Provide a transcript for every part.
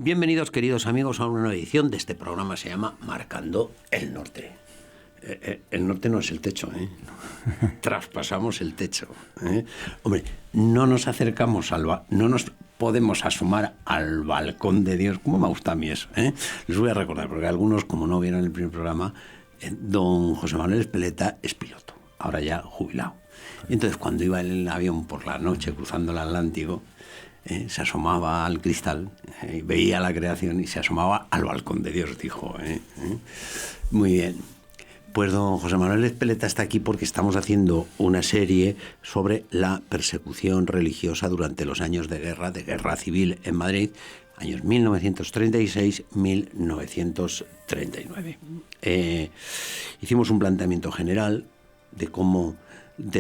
Bienvenidos, queridos amigos, a una nueva edición de este programa. Se llama Marcando el Norte. El norte no es el techo, ¿eh? Traspasamos el techo, ¿eh? Hombre, no nos acercamos no nos podemos asomar al balcón de Dios. ¿Cómo me gusta a mí eso, eh? Les voy a recordar, porque algunos, como no vieron el primer programa, don José Manuel Espeleta es piloto, ahora ya jubilado. Y entonces, cuando iba en el avión por la noche cruzando el Atlántico, se asomaba al cristal, veía la creación y se asomaba al balcón de Dios, dijo. Muy bien. Pues don José Manuel Espeleta está aquí porque estamos haciendo una serie sobre la persecución religiosa durante los años de guerra civil en Madrid, años 1936-1939. Hicimos un planteamiento general de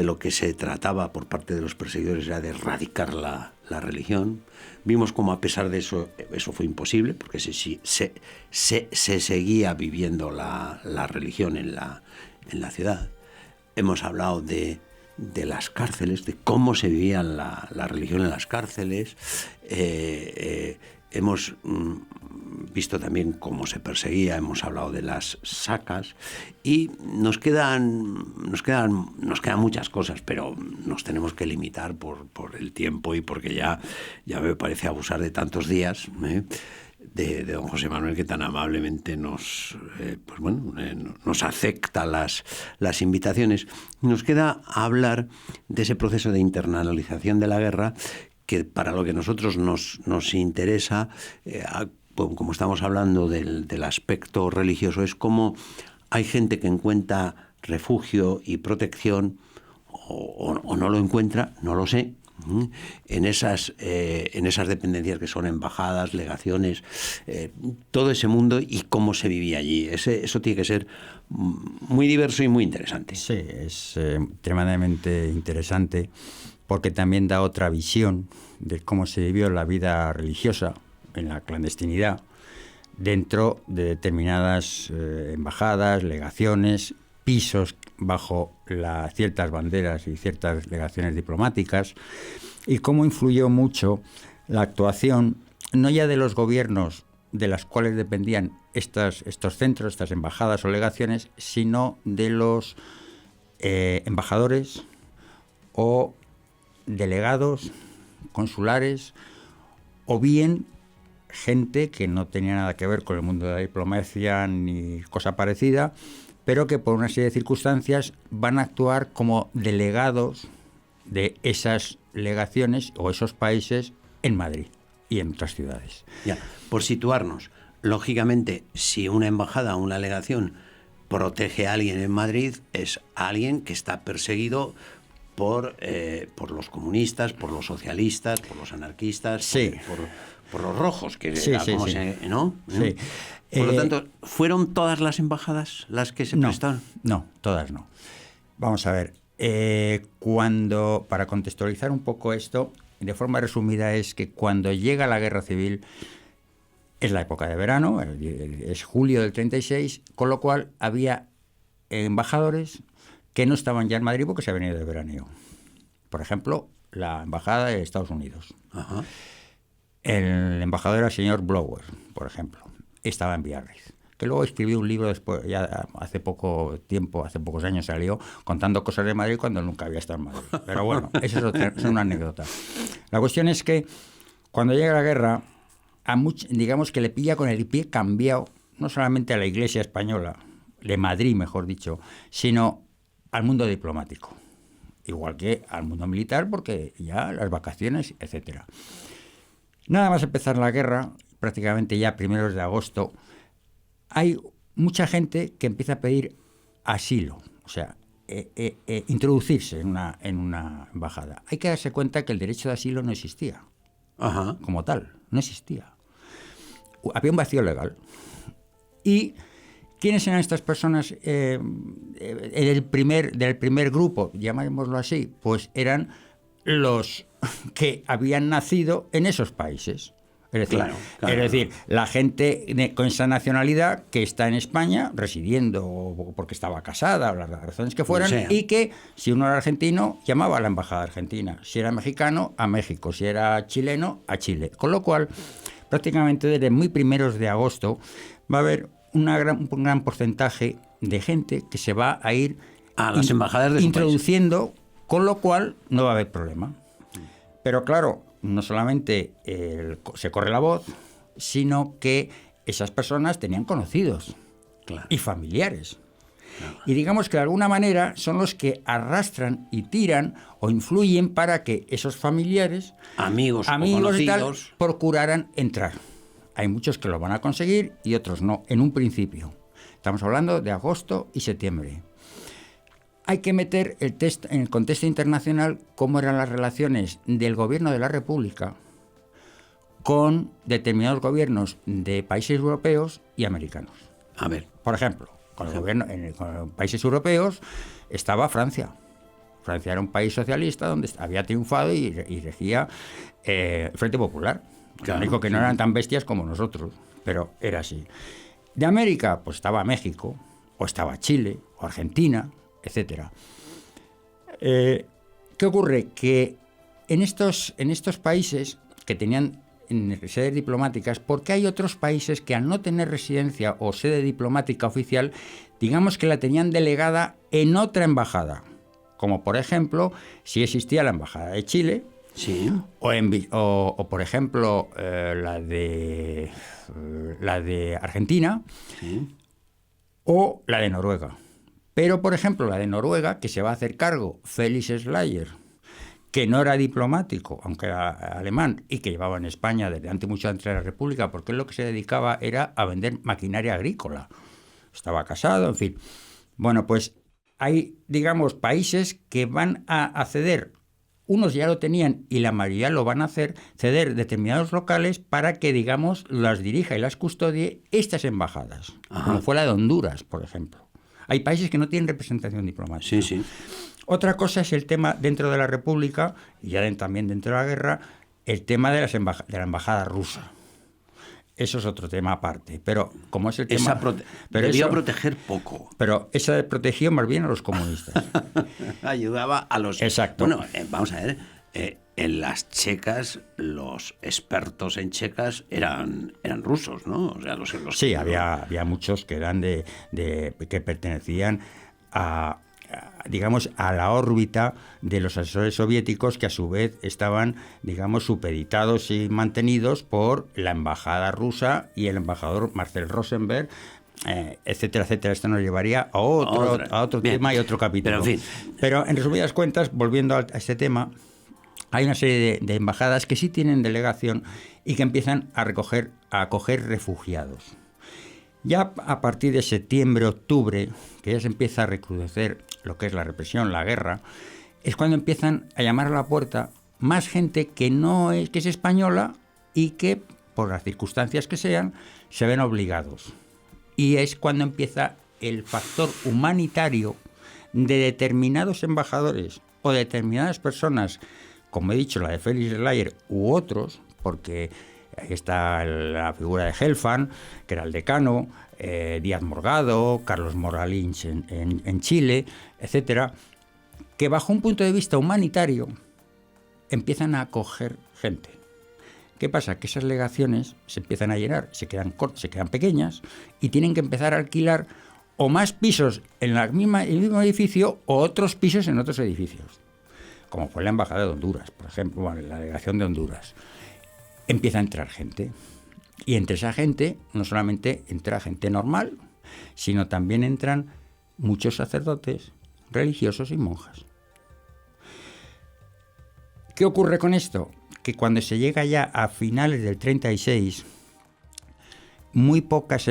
lo que se trataba por parte de los perseguidores era de erradicar la religión. Vimos cómo a pesar de eso fue imposible, porque se seguía viviendo la religión en la ciudad. Hemos hablado de las cárceles, de cómo se vivía la religión en las cárceles. Hemos visto también cómo se perseguía, hemos hablado de las sacas y nos quedan muchas cosas, pero nos tenemos que limitar por el tiempo y porque ya me parece abusar de tantos días, de don José Manuel, que tan amablemente nos acepta las invitaciones. Nos queda hablar de ese proceso de internalización de la guerra, que para lo que nosotros nos interesa, como estamos hablando del aspecto religioso, es cómo hay gente que encuentra refugio y protección o no lo encuentra, no lo sé, en esas dependencias que son embajadas, legaciones, todo ese mundo y cómo se vivía allí. Eso tiene que ser muy diverso y muy interesante. Sí, es extremadamente interesante, porque también da otra visión de cómo se vivió la vida religiosa en la clandestinidad dentro de determinadas embajadas, legaciones, pisos bajo ciertas banderas y ciertas legaciones diplomáticas, y cómo influyó mucho la actuación no ya de los gobiernos de las cuales dependían estos centros, estas embajadas o legaciones, sino de los embajadores o delegados consulares, o bien gente que no tenía nada que ver con el mundo de la diplomacia ni cosa parecida, pero que por una serie de circunstancias van a actuar como delegados de esas legaciones o esos países en Madrid y en otras ciudades. Ya, por situarnos, lógicamente, si una embajada o una legación protege a alguien en Madrid, es alguien que está perseguido por los comunistas, por los socialistas, por los anarquistas, sí, por los rojos, que sí, ¿no? Sí. Por lo tanto, ¿fueron todas las embajadas las que se prestaron? No, todas no. Vamos a ver, para contextualizar un poco esto, de forma resumida, es que cuando llega la guerra civil, es la época de verano, es julio del 36, con lo cual había embajadores que no estaban ya en Madrid porque se habían ido de veraneo. Por ejemplo, la embajada de Estados Unidos. Ajá. El embajador era el señor Blower, por ejemplo, estaba en Biarritz, que luego escribió un libro después, ya hace pocos años salió, contando cosas de Madrid cuando nunca había estado en Madrid. Pero bueno, eso es una anécdota. La cuestión es que cuando llega la guerra, digamos que le pilla con el pie cambiado, no solamente a la Iglesia española, de Madrid, mejor dicho, sino al mundo diplomático, igual que al mundo militar, porque ya las vacaciones, etcétera. Nada más empezar la guerra, prácticamente ya primeros de agosto, hay mucha gente que empieza a pedir asilo, o sea, introducirse en una embajada. Hay que darse cuenta que el derecho de asilo no existía. Ajá. Como tal, no existía. Había un vacío legal. ¿Y quiénes eran estas personas del primer grupo, llamémoslo así? Pues eran los que habían nacido en esos países. Es decir, claro. Es decir, la gente con esa nacionalidad que está en España residiendo porque estaba casada o las razones que fueran, y que si uno era argentino llamaba a la embajada argentina, si era mexicano a México, si era chileno a Chile. Con lo cual, prácticamente desde muy primeros de agosto va a haber un gran porcentaje de gente que se va a ir a las embajadas de introduciendo, con lo cual no va a haber problema. Pero claro, no solamente se corre la voz, sino que esas personas tenían conocidos y familiares. Y digamos que de alguna manera son los que arrastran y tiran o influyen para que esos familiares, amigos o y tal, conocidos, procuraran entrar. Hay muchos que lo van a conseguir y otros no, en un principio. Estamos hablando de agosto y septiembre. Hay que meter en el contexto internacional cómo eran las relaciones del gobierno de la República con determinados gobiernos de países europeos y americanos. A ver. Por ejemplo, con los países europeos estaba Francia. Francia era un país socialista donde había triunfado y regía el Frente Popular. Claro, lo único que no eran tan bestias como nosotros, pero era así. De América, pues estaba México, o estaba Chile, o Argentina, etcétera. ¿Qué ocurre? Que en estos países que tenían sedes diplomáticas, porque hay otros países que al no tener residencia o sede diplomática oficial, digamos que la tenían delegada en otra embajada, como por ejemplo, si existía la embajada de Chile, sí, o por ejemplo la de Argentina, sí, o la de Noruega. Pero por ejemplo la de Noruega, que se va a hacer cargo Felix Schleyer, que no era diplomático, aunque era alemán, y que llevaba en España desde mucho antes de la República, porque él lo que se dedicaba era a vender maquinaria agrícola. Estaba casado, en fin. Bueno, pues hay, digamos, países que van a ceder, unos ya lo tenían y la mayoría lo van a hacer, ceder determinados locales para que, digamos, las dirija y las custodie estas embajadas, como fue la de Honduras, por ejemplo. Hay países que no tienen representación diplomática. Sí, sí. Otra cosa es el tema dentro de la República, y ya también dentro de la guerra, el tema de la embajada rusa. Eso es otro tema aparte. Pero como es el tema... Debió proteger poco. Pero esa protegió más bien a los comunistas. Ayudaba a los... Exacto. Bueno, vamos a ver, en las checas, los expertos en checas eran rusos, ¿no? O sea, sí, había muchos que eran que pertenecían digamos, a la órbita de los asesores soviéticos, que a su vez estaban, digamos, supeditados y mantenidos por la embajada rusa y el embajador Marcel Rosenberg, etcétera, etcétera. Esto nos llevaría a otro tema y otro capítulo. Pero en resumidas cuentas, volviendo a este tema, hay una serie de embajadas que sí tienen delegación y que empiezan a acoger refugiados. Ya a partir de septiembre, octubre, que ya se empieza a recrudecer lo que es la represión, la guerra, es cuando empiezan a llamar a la puerta más gente que es española y que, por las circunstancias que sean, se ven obligados. Y es cuando empieza el factor humanitario de determinados embajadores o determinadas personas, como he dicho, la de Felix Schleyer u otros, porque ahí está la figura de Helfand, que era el decano, Díaz Morgado, Carlos Moralins en Chile, etcétera, que bajo un punto de vista humanitario empiezan a acoger gente. ¿Qué pasa? Que esas legaciones se empiezan a llenar, se quedan pequeñas y tienen que empezar a alquilar o más pisos en el mismo edificio o otros pisos en otros edificios, como fue la embajada de Honduras, por ejemplo, la delegación de Honduras. Empieza a entrar gente. Y entre esa gente no solamente entra gente normal, sino también entran muchos sacerdotes, religiosos y monjas. ¿Qué ocurre con esto? Que cuando se llega ya a finales del 36, muy pocas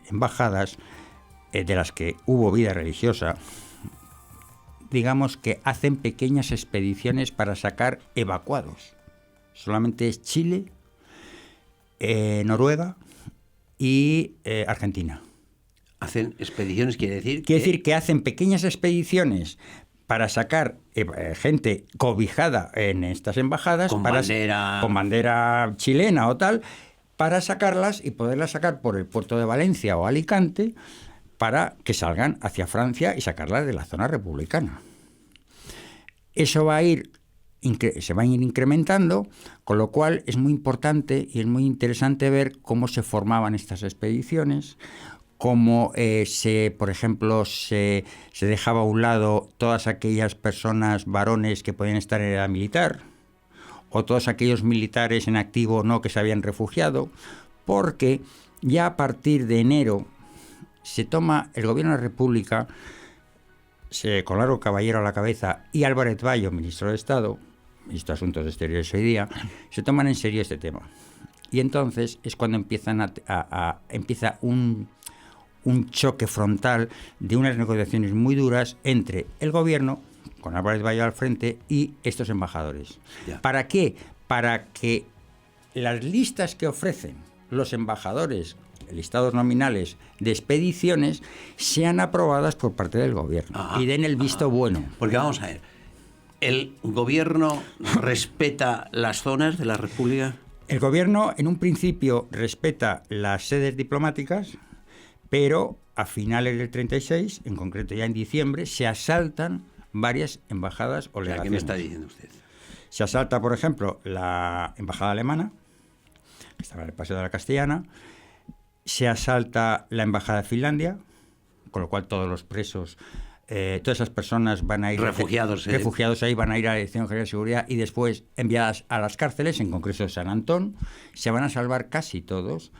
embajadas de las que hubo vida religiosa, digamos que hacen pequeñas expediciones para sacar evacuados. Solamente es Chile, Noruega y Argentina. ¿Hacen expediciones? Quiere decir que hacen pequeñas expediciones para sacar gente cobijada en estas embajadas, con bandera chilena o tal, para sacarlas y poderlas sacar por el puerto de Valencia o Alicante para que salgan hacia Francia y sacarlas de la zona republicana. Eso va a ir se van a ir incrementando, con lo cual es muy importante y es muy interesante ver cómo se formaban estas expediciones, cómo por ejemplo, se dejaba a un lado todas aquellas personas varones que podían estar en edad militar, o todos aquellos militares en activo no que se habían refugiado, porque ya a partir de enero se toma el Gobierno de la República, con Largo Caballero a la cabeza y Álvarez Bayo, ministro de Estado, ministro de Asuntos Exteriores hoy día, se toman en serio este tema. Y entonces es cuando empieza un choque frontal de unas negociaciones muy duras entre el Gobierno, con Álvarez Bayo al frente, y estos embajadores. Ya. ¿Para qué? Para que las listas que ofrecen los embajadores, listados nominales de expediciones, sean aprobadas por parte del Gobierno y den el visto bueno. Porque vamos a ver, ¿el Gobierno respeta las zonas de la República? El Gobierno, en un principio, respeta las sedes diplomáticas, pero a finales del 36, en concreto ya en diciembre, se asaltan varias embajadas o legaciones. ¿Qué me está diciendo usted? Se asalta, por ejemplo, la embajada alemana, que estaba en el Paseo de la Castellana. Se asalta la embajada de Finlandia, con lo cual todos los presos, todas esas personas van a ir... Refugiados ahí van a ir a la Dirección General de Seguridad y después enviadas a las cárceles, en concreto San Antón. Se van a salvar casi todos.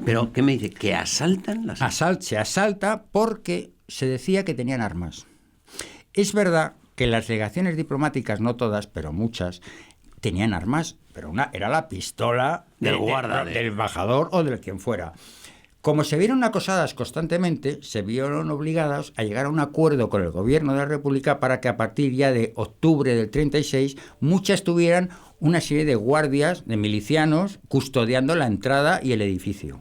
¿Pero qué me dice? ¿Que asaltan las...? Se asalta porque se decía que tenían armas. Es verdad que las delegaciones diplomáticas, no todas, pero muchas, tenían armas, pero una era la pistola del guarda, del embajador o de quien fuera. Como se vieron acosadas constantemente, se vieron obligadas a llegar a un acuerdo con el Gobierno de la República para que a partir ya de octubre del 36 muchas tuvieran una serie de guardias, de milicianos, custodiando la entrada y el edificio.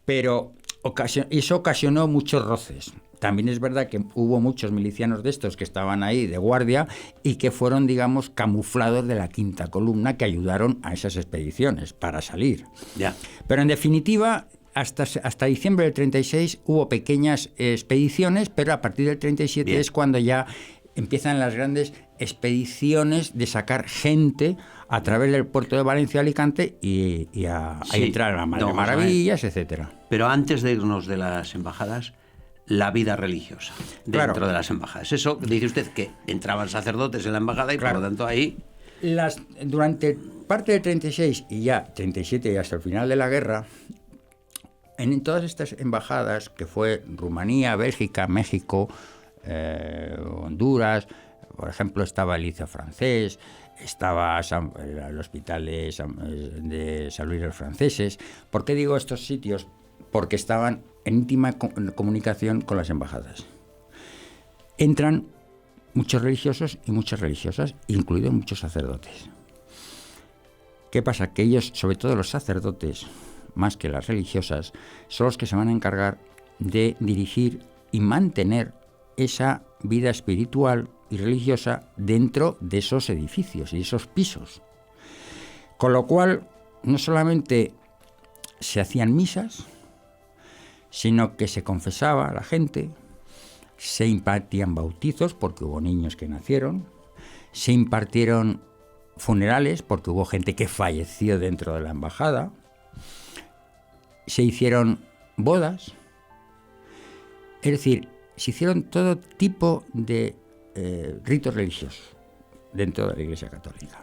Pero eso ocasionó muchos roces. También es verdad que hubo muchos milicianos de estos que estaban ahí de guardia y que fueron, digamos, camuflados de la quinta columna, que ayudaron a esas expediciones para salir. Ya. Pero en definitiva, hasta diciembre del 36 hubo pequeñas expediciones, pero a partir del 37 Bien. es cuando ya empiezan las grandes expediciones de sacar gente a través del puerto de Valencia, Alicante y a entrar a la Mar de Maravillas, etcétera. Pero antes de irnos de las embajadas, la vida religiosa dentro de las embajadas. Eso dice usted que entraban sacerdotes en la embajada y por lo tanto ahí... Durante parte del 36 y ya 37 y hasta el final de la guerra, en todas estas embajadas, que fue Rumanía, Bélgica, México, Honduras, por ejemplo, estaba el Liceo Francés, estaba el Hospital de San Luis de los Franceses. ¿Por qué digo estos sitios? Porque estaban en íntima comunicación con las embajadas. Entran muchos religiosos y muchas religiosas, incluidos muchos sacerdotes. ¿Qué pasa? Que ellos, sobre todo los sacerdotes, más que las religiosas, son los que se van a encargar de dirigir y mantener esa vida espiritual y religiosa dentro de esos edificios y esos pisos. Con lo cual, no solamente se hacían misas, sino que se confesaba a la gente, se impartían bautizos, porque hubo niños que nacieron, se impartieron funerales, porque hubo gente que falleció dentro de la embajada, se hicieron bodas, es decir, se hicieron todo tipo de ritos religiosos dentro de la Iglesia Católica.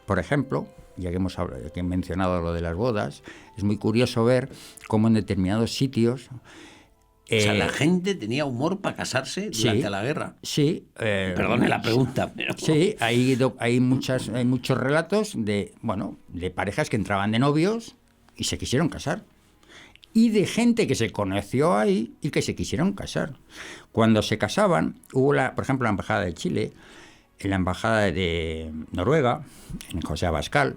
Por ejemplo, ya que he mencionado lo de las bodas, es muy curioso ver cómo en determinados sitios... o sea, la gente tenía humor para casarse durante la guerra. Sí. Perdone la pregunta, pero... Sí, hay muchos relatos de parejas que entraban de novios y se quisieron casar. Y de gente que se conoció ahí y que se quisieron casar. Cuando se casaban, hubo, por ejemplo, la Embajada de Chile, en la Embajada de Noruega, en José Abascal.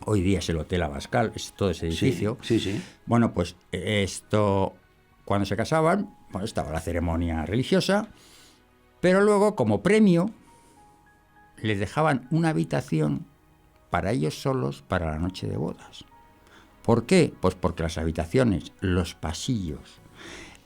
Hoy día es el Hotel Abascal, es todo ese edificio. Sí. Bueno, pues cuando se casaban, estaba la ceremonia religiosa, pero luego, como premio, les dejaban una habitación para ellos solos para la noche de bodas. ¿Por qué? Pues porque las habitaciones, los pasillos,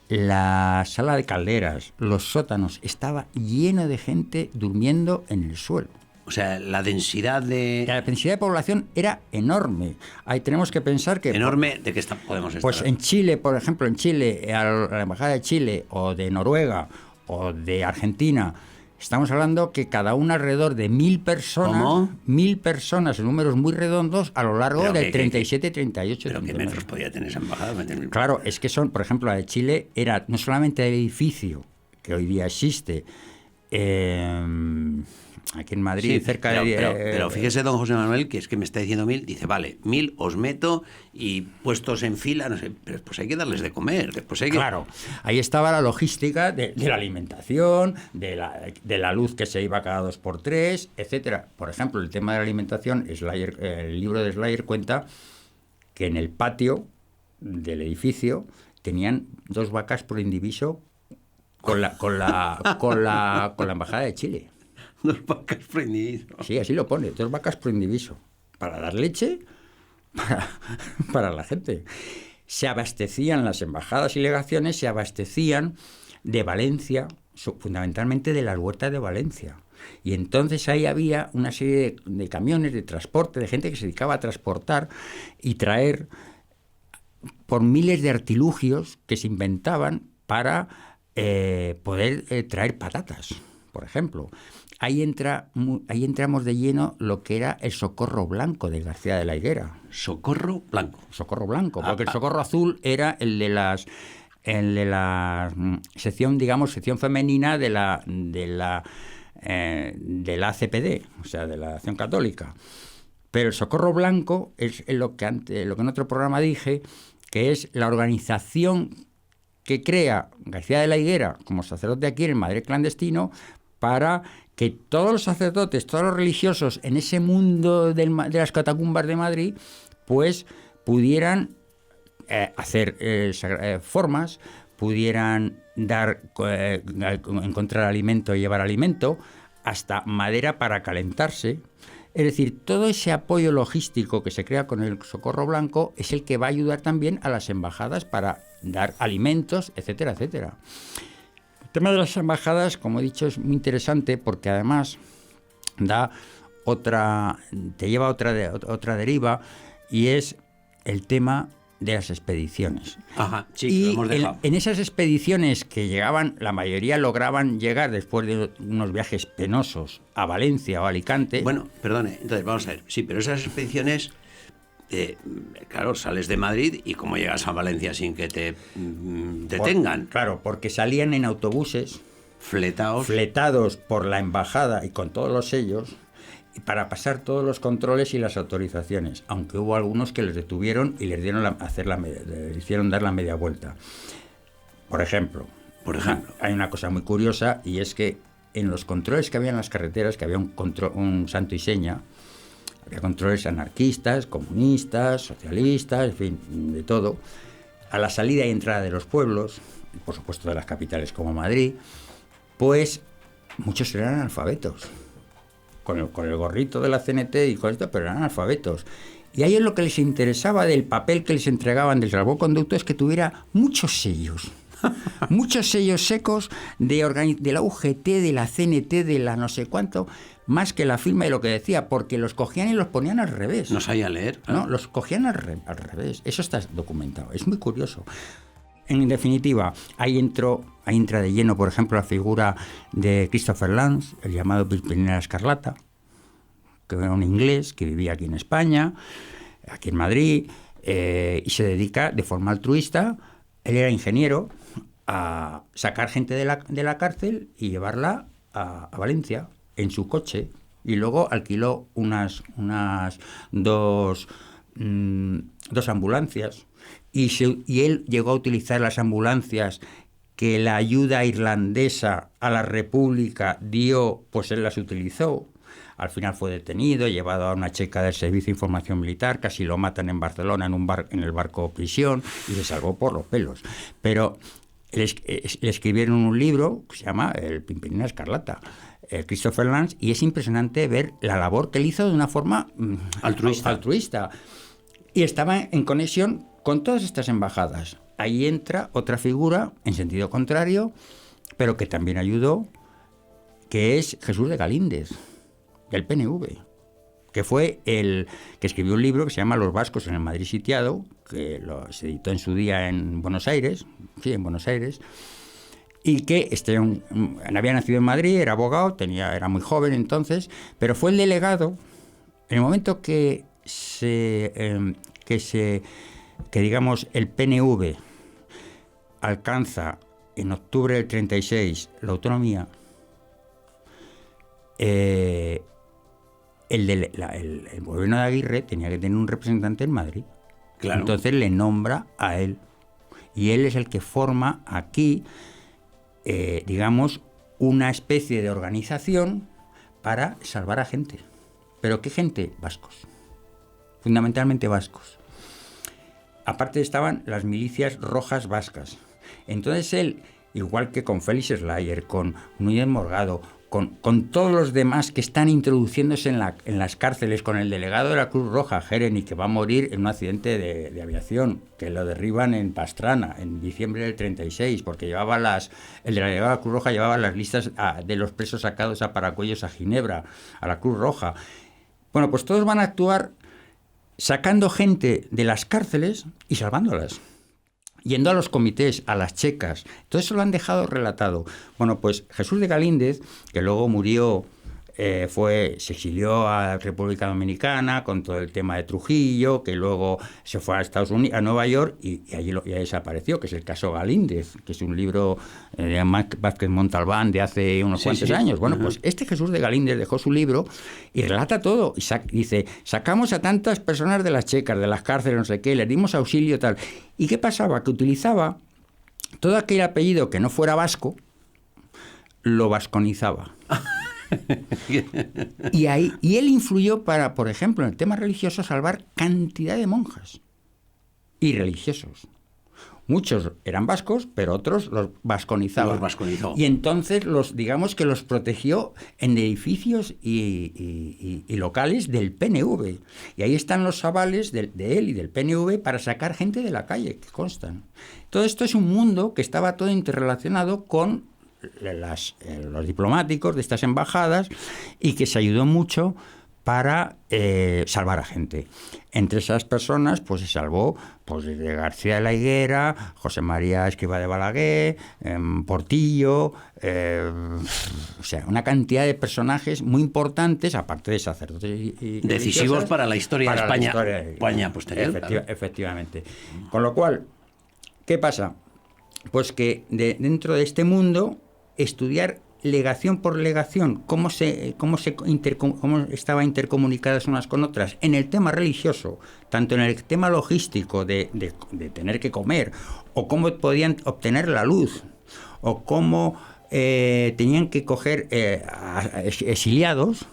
la sala de calderas, los sótanos, estaba lleno de gente durmiendo en el suelo. O sea, la densidad de... La densidad de población era enorme. Ahí tenemos que pensar que... Enorme, ¿de qué podemos estar? Pues en Chile, por ejemplo, en Chile, a la embajada de Chile, o de Noruega, o de Argentina, estamos hablando que cada una alrededor de 1.000 personas... ¿Cómo? 1.000 personas, en números muy redondos, a lo largo del 37, 38, ¿Pero 39. qué metros podía tener esa embajada? Claro, es que son, por ejemplo, la de Chile era no solamente el edificio que hoy día existe, aquí en Madrid, Sí, cerca pero fíjese, don José Manuel, que es que me está diciendo 1.000, dice, vale, 1.000 os meto y puestos en fila, no sé, pero después hay que darles de comer, después hay que... Claro, ahí estaba la logística de la alimentación, de la luz que se iba cada 2x3, etcétera. Por ejemplo, el tema de la alimentación, el libro de Slayer cuenta que en el patio del edificio tenían 2 vacas por indiviso con la embajada de Chile. 2 vacas por indiviso. Sí, así lo pone, 2 vacas por indiviso. Para dar leche para la gente. Se abastecían, las embajadas y legaciones se abastecían de Valencia, fundamentalmente de las huertas de Valencia. Y entonces ahí había una serie de camiones de transporte, de gente que se dedicaba a transportar y traer por miles de artilugios que se inventaban para poder traer patatas, por ejemplo. Ahí entramos de lleno lo que era el Socorro Blanco de García de la Higuera. Socorro Blanco. Socorro Blanco, porque el Socorro Azul era el de la sección, digamos, sección femenina de la ACPD, o sea, de la Acción Católica. Pero el Socorro Blanco es lo que en otro programa dije, que es la organización que crea García de la Higuera como sacerdote aquí en el Madrid clandestino para que todos los sacerdotes, todos los religiosos en ese mundo de las catacumbas de Madrid, pues pudieran hacer formas, pudieran encontrar alimento y llevar alimento, hasta madera para calentarse. Es decir, todo ese apoyo logístico que se crea con el Socorro Blanco es el que va a ayudar también a las embajadas para dar alimentos, etcétera, etcétera. El tema de las embajadas, como he dicho, es muy interesante porque además te lleva a otra deriva, y es el tema de las expediciones. Ajá, sí, y lo hemos dejado. En esas expediciones que llegaban, la mayoría lograban llegar después de unos viajes penosos a Valencia o a Alicante. Bueno, perdone, entonces vamos a ver. Sí, pero esas expediciones, claro, sales de Madrid y ¿cómo llegas a Valencia sin que te detengan? Claro, porque salían en autobuses fletados por la embajada y con todos los sellos, y para pasar todos los controles y las autorizaciones, aunque hubo algunos que les detuvieron y les hicieron dar la media vuelta. Por ejemplo, hay una cosa muy curiosa, y es que en los controles que había en las carreteras, que había un santo y seña, había controles anarquistas, comunistas, socialistas, en fin, de todo. A la salida y entrada de los pueblos, por supuesto de las capitales como Madrid, pues muchos eran analfabetos. Con el gorrito de la CNT y con esto, pero eran analfabetos. Y a ellos lo que les interesaba del papel que les entregaban del salvoconducto es que tuviera muchos sellos. Muchos sellos secos de la UGT, de la CNT, de la no sé cuánto, más que la firma de lo que decía, porque los cogían y los ponían al revés. No sabía leer. No, los cogían al revés. Eso está documentado. Es muy curioso. En definitiva, ahí entra de lleno, por ejemplo, la figura de Christopher Lance, el llamado Pimpinela Escarlata, que era un inglés que vivía aquí en España, aquí en Madrid, y se dedica de forma altruista. Él era ingeniero, a sacar gente de la cárcel y llevarla a Valencia en su coche, y luego alquiló dos ambulancias. Y él llegó a utilizar las ambulancias que la ayuda irlandesa a la República dio, pues él las utilizó. Al final fue detenido, llevado a una checa del Servicio de Información Militar, casi lo matan en Barcelona en el barco prisión, y se salvó por los pelos. Pero le escribieron un libro que se llama El Pimpinela Escarlata, Christopher Lance, y es impresionante ver la labor que él hizo de una forma altruista. Y estaba en conexión con todas estas embajadas. Ahí entra otra figura en sentido contrario, pero que también ayudó, que es Jesús de Galíndez. del PNV, que fue el que escribió un libro que se llama Los vascos en el Madrid sitiado, que se editó en su día en Buenos Aires, y que había nacido en Madrid, era abogado, era muy joven entonces, pero fue el delegado, en el momento que digamos el PNV alcanza en octubre del 36 la autonomía, el gobierno de Aguirre tenía que tener un representante en Madrid. Claro. Entonces le nombra a él. Y él es el que forma aquí, digamos, una especie de organización para salvar a gente. ¿Pero qué gente? Vascos. Fundamentalmente vascos. Aparte estaban las milicias rojas vascas. Entonces él, igual que con Félix Slayer, con Núñez Morgado, con todos los demás que están introduciéndose en las cárceles, con el delegado de la Cruz Roja, Jeremy, que va a morir en un accidente de aviación, que lo derriban en Pastrana en diciembre del 36, porque el delegado de la Cruz Roja llevaba las listas de los presos sacados a Paracuellos a Ginebra, a la Cruz Roja. Bueno, pues todos van a actuar sacando gente de las cárceles y salvándolas. Yendo a los comités, a las checas, todo eso lo han dejado relatado. Bueno, pues Jesús de Galíndez, que luego murió, se exilió a República Dominicana con todo el tema de Trujillo, que luego se fue a Estados Unidos, a Nueva York, y allí ya desapareció, que es el caso Galíndez, que es un libro de Vázquez Montalbán de hace unos cuantos años. Bueno, pues este Jesús de Galíndez dejó su libro y relata todo. Y dice, sacamos a tantas personas de las checas, de las cárceles, no sé qué, les dimos auxilio, tal. ¿Y qué pasaba? Que utilizaba todo aquel apellido que no fuera vasco, lo vasconizaba. Y él influyó para, por ejemplo, en el tema religioso, salvar cantidad de monjas y religiosos. Muchos eran vascos, pero otros los vasconizaban. Los vasconizó. Y entonces digamos que los protegió en edificios y locales del PNV. Y ahí están los avales de él y del PNV para sacar gente de la calle, que constan. Todo esto es un mundo que estaba todo interrelacionado con los diplomáticos de estas embajadas y que se ayudó mucho para salvar a gente. Entre esas personas pues se salvó pues, de García de la Higuera, José María Escrivá de Balaguer, Portillo, o sea, una cantidad de personajes muy importantes, aparte de sacerdotes y decisivos para la historia de España posterior. Efectivamente. Con lo cual, ¿qué pasa? Pues que dentro de este mundo, estudiar legación por legación, cómo estaban intercomunicadas unas con otras en el tema religioso, tanto en el tema logístico de tener que comer, o cómo podían obtener la luz, o cómo tenían que coger exiliados,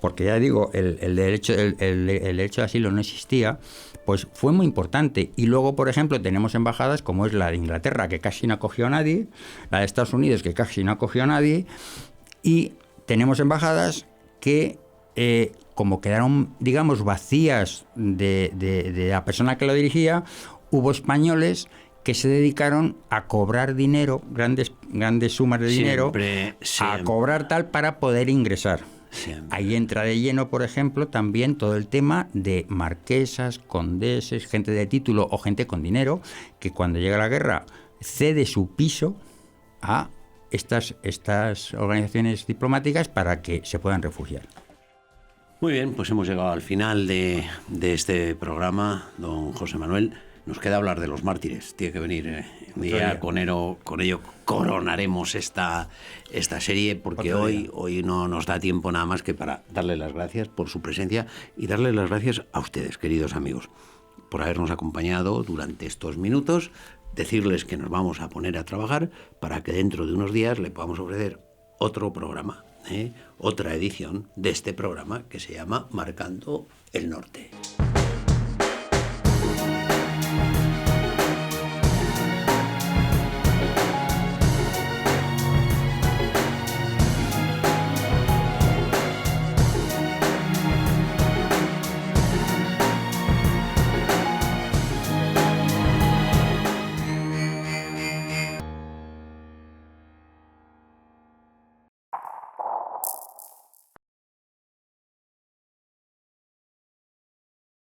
porque ya digo, el derecho de asilo no existía, pues fue muy importante. Y luego, por ejemplo, tenemos embajadas como es la de Inglaterra, que casi no acogió a nadie, la de Estados Unidos, que casi no acogió a nadie, y tenemos embajadas que, como quedaron, digamos, vacías de la persona que lo dirigía, hubo españoles que se dedicaron a cobrar dinero, grandes sumas de dinero, a cobrar tal para poder ingresar. Siempre. Ahí entra de lleno, por ejemplo, también todo el tema de marquesas, condeses, gente de título o gente con dinero, que cuando llega la guerra cede su piso a estas organizaciones diplomáticas para que se puedan refugiar. Muy bien, pues hemos llegado al final de este programa, don José Manuel. Nos queda hablar de los mártires. Tiene que venir un día con ello coronaremos esta serie, porque hoy no nos da tiempo nada más que para darle las gracias por su presencia y darle las gracias a ustedes, queridos amigos, por habernos acompañado durante estos minutos. Decirles que nos vamos a poner a trabajar para que dentro de unos días le podamos ofrecer otro programa, otra edición de este programa que se llama Marcando el Norte.